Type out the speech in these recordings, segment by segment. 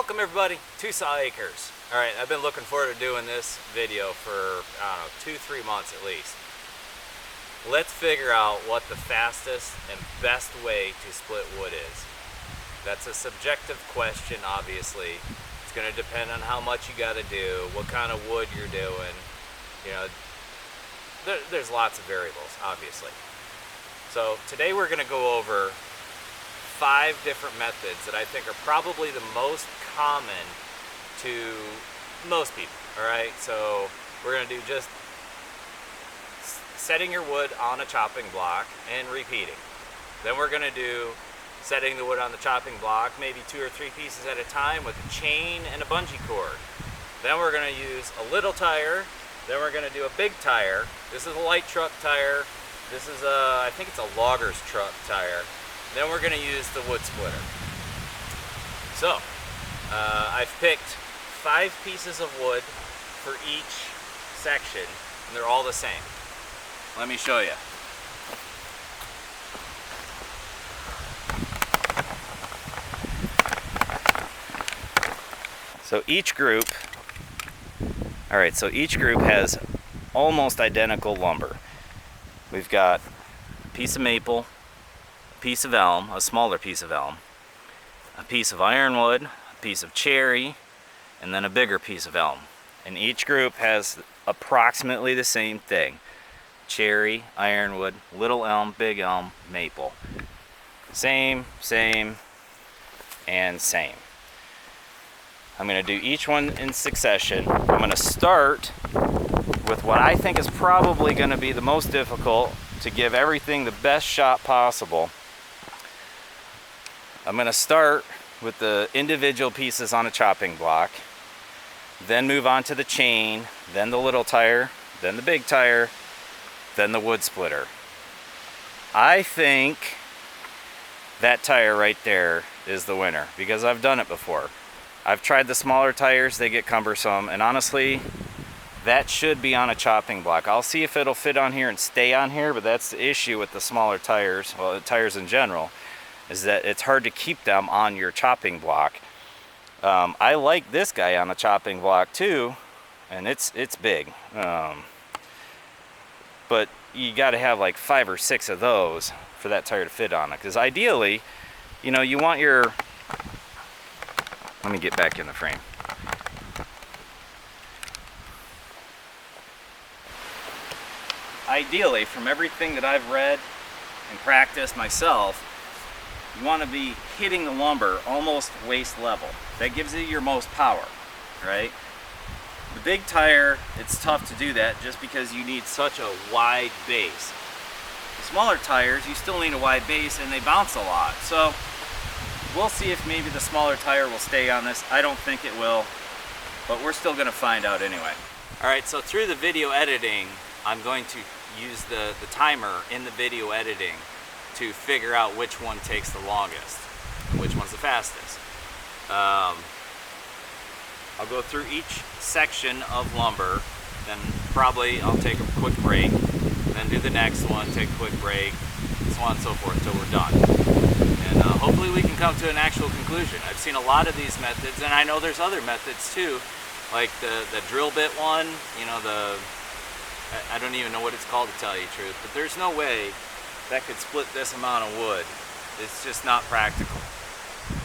Welcome everybody to Saw Acres. Alright, I've been looking forward to doing this video for, I don't know, 2-3 months at least. Let's figure out what the fastest and best way to split wood is. That's a subjective question, obviously. It's going to depend on how much you got to do, what kind of wood you're doing. You know, there's lots of variables, obviously. So today we're going to go over 5 different methods that I think are probably the most common to most people. Alright, so we're going to do just setting your wood on a chopping block and repeating. Then we're going to do setting the wood on the chopping block, maybe 2 or 3 pieces at a time with a chain and a bungee cord. Then we're going to use a little tire. Then we're going to do a big tire. This is a light truck tire. This is a, I think it's a logger's truck tire. Then we're going to use the wood splitter. So, I've picked 5 pieces of wood for each section, and they're all the same. Let me show you. So each group, each group has almost identical lumber. We've got a piece of maple, a piece of elm, a smaller piece of elm, a piece of ironwood, a piece of cherry, and then a bigger piece of elm. And each group has approximately the same thing. Cherry, ironwood, little elm, big elm, maple. Same, and same. I'm going to do each one in succession. I'm going to start with what I think is probably going to be the most difficult to give everything the best shot possible. I'm going to start with the individual pieces on a chopping block, then move on to the chain, then the little tire, then the big tire, then the wood splitter. I think that tire right there is the winner because I've done it before. I've tried the smaller tires, they get cumbersome, and honestly, that should be on a chopping block. I'll see if it'll fit on here and stay on here, but that's the issue with the smaller tires, well, the tires in general, is that it's hard to keep them on your chopping block. I like this guy on a chopping block too, and it's big. But you got to have like 5 or 6 of those for that tire to fit on it. Because ideally, you know, you want your... Let me get back in the frame. Ideally, from everything that I've read and practiced myself, you want to be hitting the lumber almost waist level. That gives you your most power, right? The big tire, it's tough to do that just because you need such a wide base. The smaller tires, you still need a wide base and they bounce a lot. So we'll see if maybe the smaller tire will stay on this. I don't think it will, but we're still going to find out anyway. Alright, so through the video editing, I'm going to use the timer in the video editing to figure out which one takes the longest and which one's the fastest. I'll go through each section of lumber, then probably I'll take a quick break, then do the next one, take a quick break, so on and so forth till we're done. And hopefully we can come to an actual conclusion. I've seen a lot of these methods, and I know there's other methods too, like the drill bit one, you know, I don't even know what it's called to tell you the truth, but there's no way that could split this amount of wood. It's just not practical.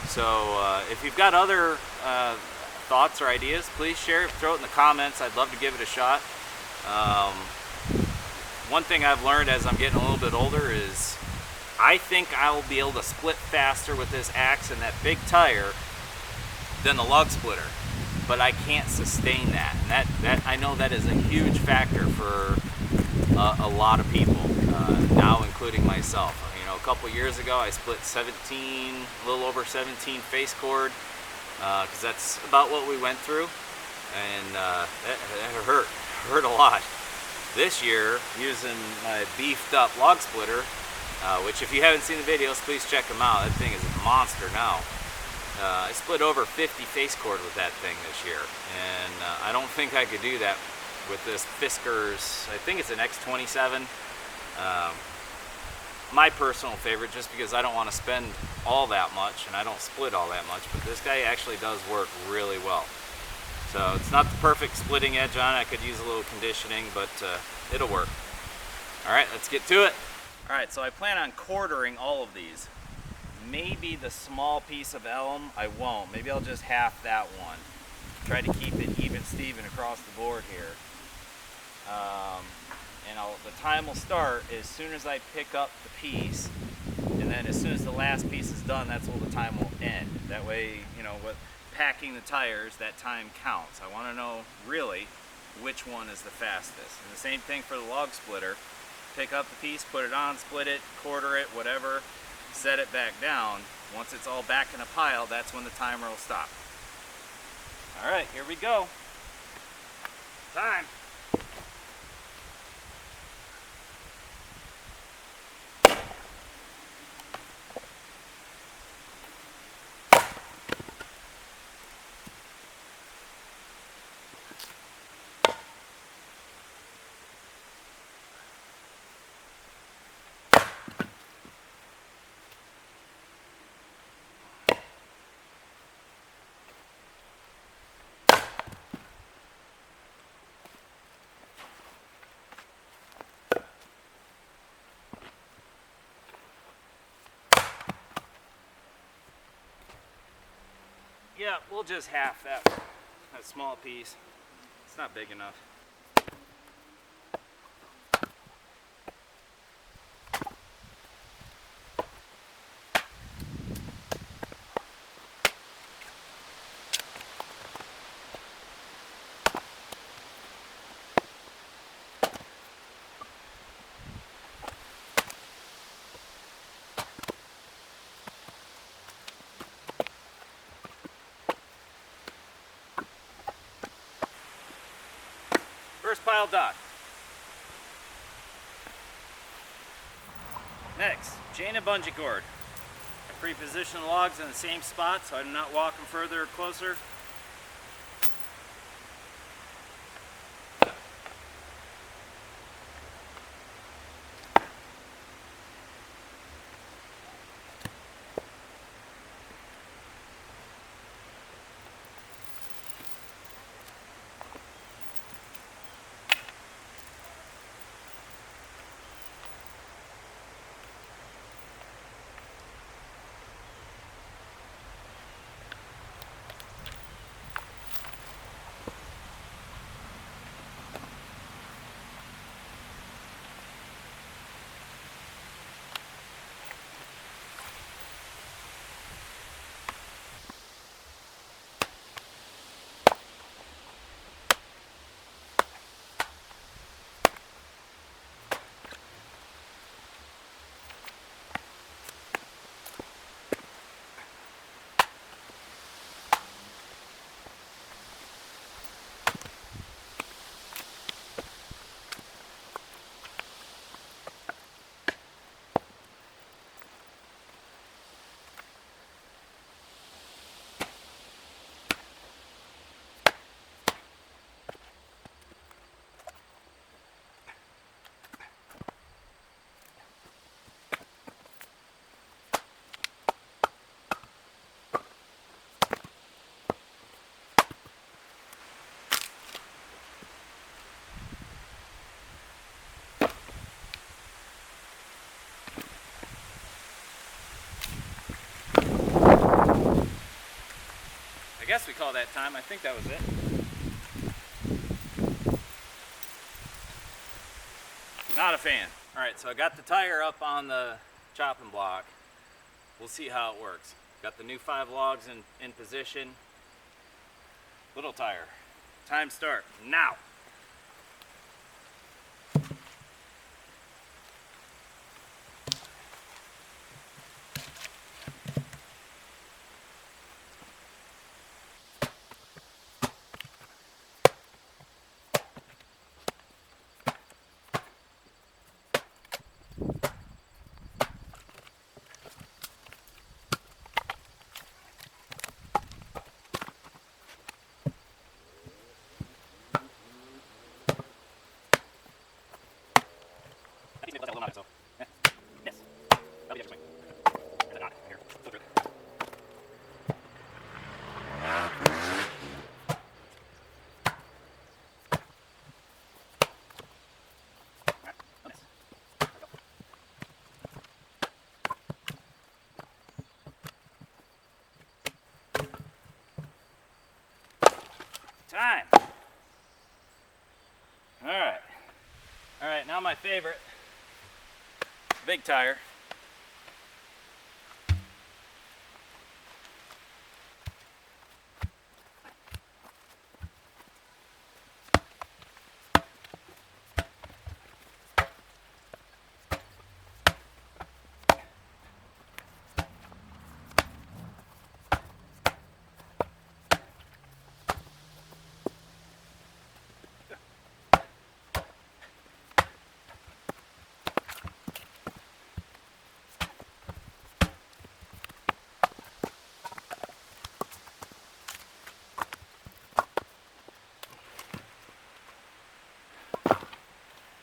So if you've got other thoughts or ideas, please share it, throw it in the comments. I'd love to give it a shot. One thing I've learned as I'm getting a little bit older is I think I'll be able to split faster with this axe and that big tire than the log splitter, but I can't sustain that. And that I know that is a huge factor for a lot of people, now including myself. You know, a couple years ago I split a little over 17 face cord, because that's about what we went through, and that hurt a lot. This year, using my beefed up log splitter, which if you haven't seen the videos, please check them out. That thing is a monster now. I split over 50 face cord with that thing this year, and I don't think I could do that with this Fisker's, I think it's an X27. my personal favorite, just because I don't want to spend all that much and I don't split all that much, but this guy actually does work really well. So it's not the perfect splitting edge on it. I could use a little conditioning, but it'll work. All right, let's get to it. All right, so I plan on quartering all of these. Maybe the small piece of elm, I won't. Maybe I'll just half that one. Try to keep it even Steven across the board here. And the time will start as soon as I pick up the piece, and then as soon as the last piece is done, that's when the time will end. That way, you know, with packing the tires, that time counts. I want to know really which one is the fastest. And the same thing for the log splitter. Pick up the piece, put it on, split it, quarter it, whatever, set it back down. Once it's all back in a pile, that's when the timer will stop. All right, here we go. Time. Yeah, we'll just half that small piece. It's not big enough. First pile done. Next, chain and bungee cord. I pre-position the logs in the same spot so I do not walk them further or closer. I guess we call that time. I think that was it. Not a fan. All right, so I got the tire up on the chopping block. We'll see how it works. Got the new 5 logs in position. Little tire. Time start now. favorite. Big tire.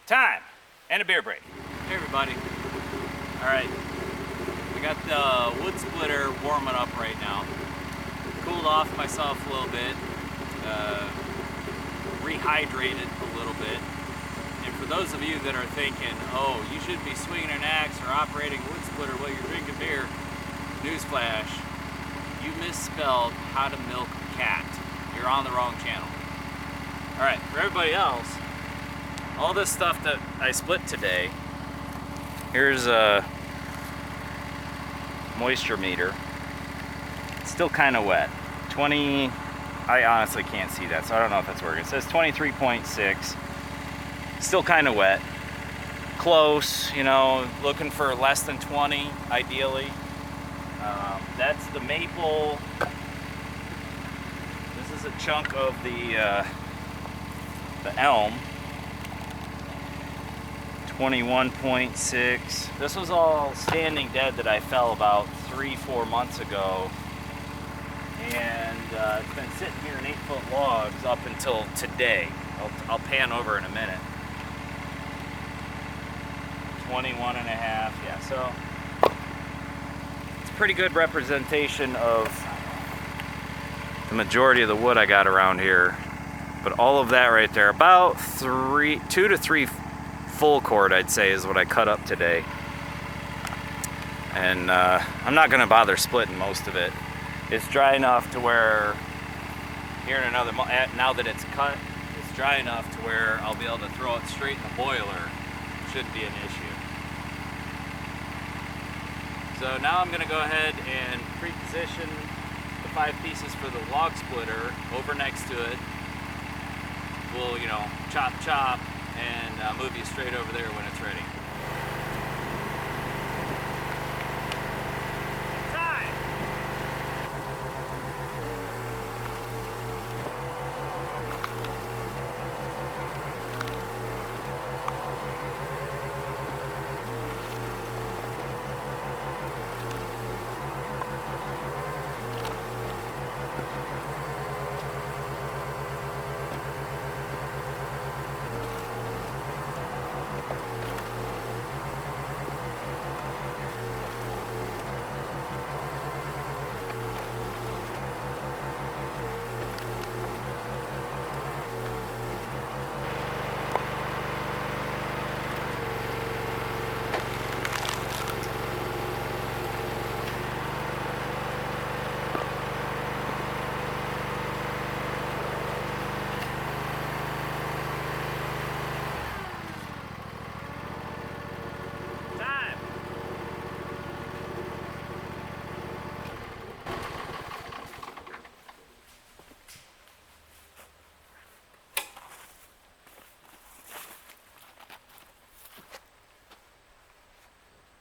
Time and a beer break. Hey everybody. All right, I got the wood splitter warming up right now. Cooled off myself a little bit, rehydrated a little bit. And for those of you that are thinking, oh, you should be swinging an axe or operating a wood splitter while you're drinking beer, newsflash, you misspelled how to milk a cat. You're on the wrong channel. All right, for everybody else, all this stuff that I split today, here's a moisture meter. It's still kind of wet. I honestly can't see that, so I don't know if that's working. It says 23.6. Still kind of wet. Close, you know, looking for less than 20, ideally. That's the maple. This is a chunk of the elm. 21.6. This was all standing dead that I fell about 3-4 months ago, and it's been sitting here in 8-foot logs up until today. I'll pan over in a minute. 21 and a half, yeah, so it's a pretty good representation of the majority of the wood I got around here. But all of that right there, about 2 to 3 full cord, I'd say, is what I cut up today. And I'm not going to bother splitting most of it. It's dry enough to where here in another month, now that it's cut, it's dry enough to where I'll be able to throw it straight in the boiler. Shouldn't be an issue. So now I'm going to go ahead and pre-position the 5 pieces for the log splitter over next to it. We'll, you know, chop and move you straight over there when it's ready. Time!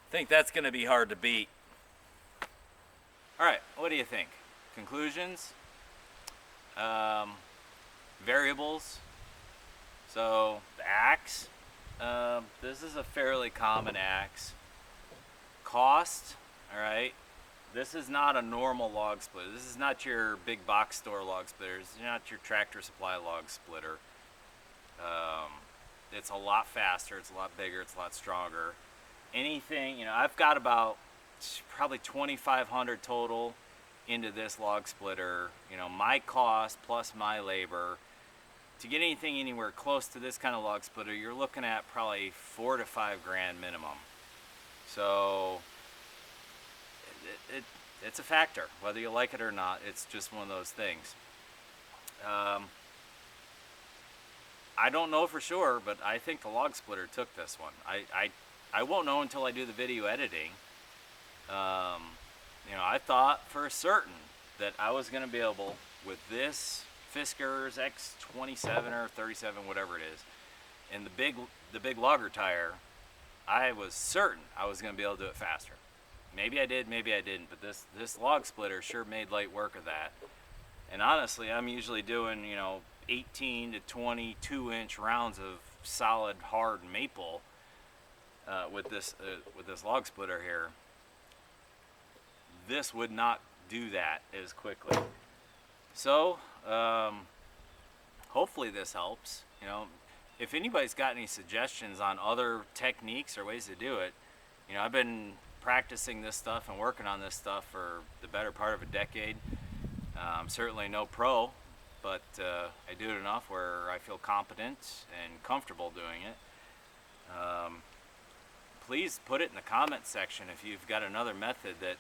I think that's going to be hard to beat. All right, what do you think? Conclusions? Variables? So, the axe. This is a fairly common axe. Cost, all right. This is not a normal log splitter. This is not your big box store log splitter. This is not your Tractor Supply log splitter. It's a lot faster, it's a lot bigger, it's a lot stronger. Anything, you know, I've got about probably 2,500 total into this log splitter. You know, my cost plus my labor. To get anything anywhere close to this kind of log splitter, you're looking at probably $4 to $5 grand minimum. So it's a factor, whether you like it or not. It's just one of those things. I don't know for sure, but I think the log splitter took this one. I won't know until I do the video editing. You know, I thought for certain that I was going to be able, with this Fisker's X27 or 37, whatever it is, and the big logger tire, I was certain I was going to be able to do it faster. Maybe I did, maybe I didn't, but this log splitter sure made light work of that. And honestly, I'm usually doing, you know, 18 to 22 inch rounds of solid hard maple with this log splitter here. This would not do that as quickly. So hopefully this helps. You know, if anybody's got any suggestions on other techniques or ways to do it, you know, I've been practicing this stuff and working on this stuff for the better part of a decade. I'm certainly no pro, but I do it enough where I feel competent and comfortable doing it. Please put it in the comments section if you've got another method that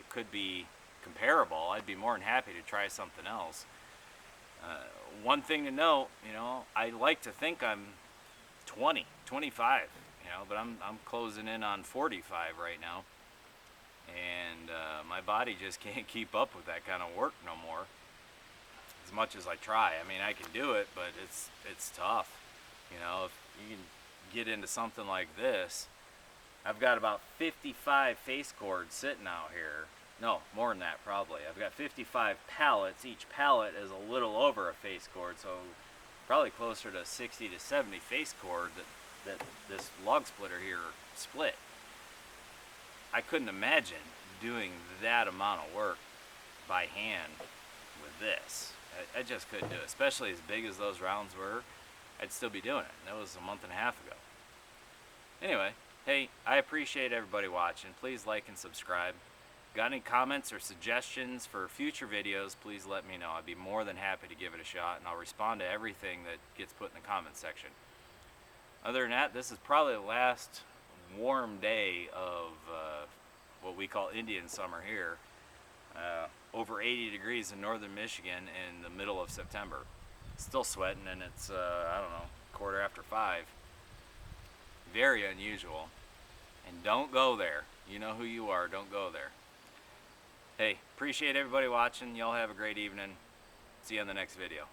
could be comparable. I'd be more than happy to try something else. One thing to note, you know, I like to think I'm 20, 25, you know, but I'm closing in on 45 right now. And my body just can't keep up with that kind of work no more, as much as I try. I mean, I can do it, but it's tough. You know, if you can get into something like this, I've got about 55 face cords sitting out here. No, more than that probably. I've got 55 pallets. Each pallet is a little over a face cord, so probably closer to 60 to 70 face cord that this log splitter here split. I couldn't imagine doing that amount of work by hand with this. I just couldn't do it, especially as big as those rounds were. I'd still be doing it. That was a month and a half ago. Anyway, hey, I appreciate everybody watching. Please like and subscribe. Got any comments or suggestions for future videos, please let me know. I'd be more than happy to give it a shot, and I'll respond to everything that gets put in the comment section. Other than that, this is probably the last warm day of what we call Indian summer here. Over 80 degrees in northern Michigan in the middle of September. Still sweating, and it's, I don't know, 5:15. Very unusual. And don't go there. You know who you are. Don't go there. Hey, appreciate everybody watching. Y'all have a great evening. See you on the next video.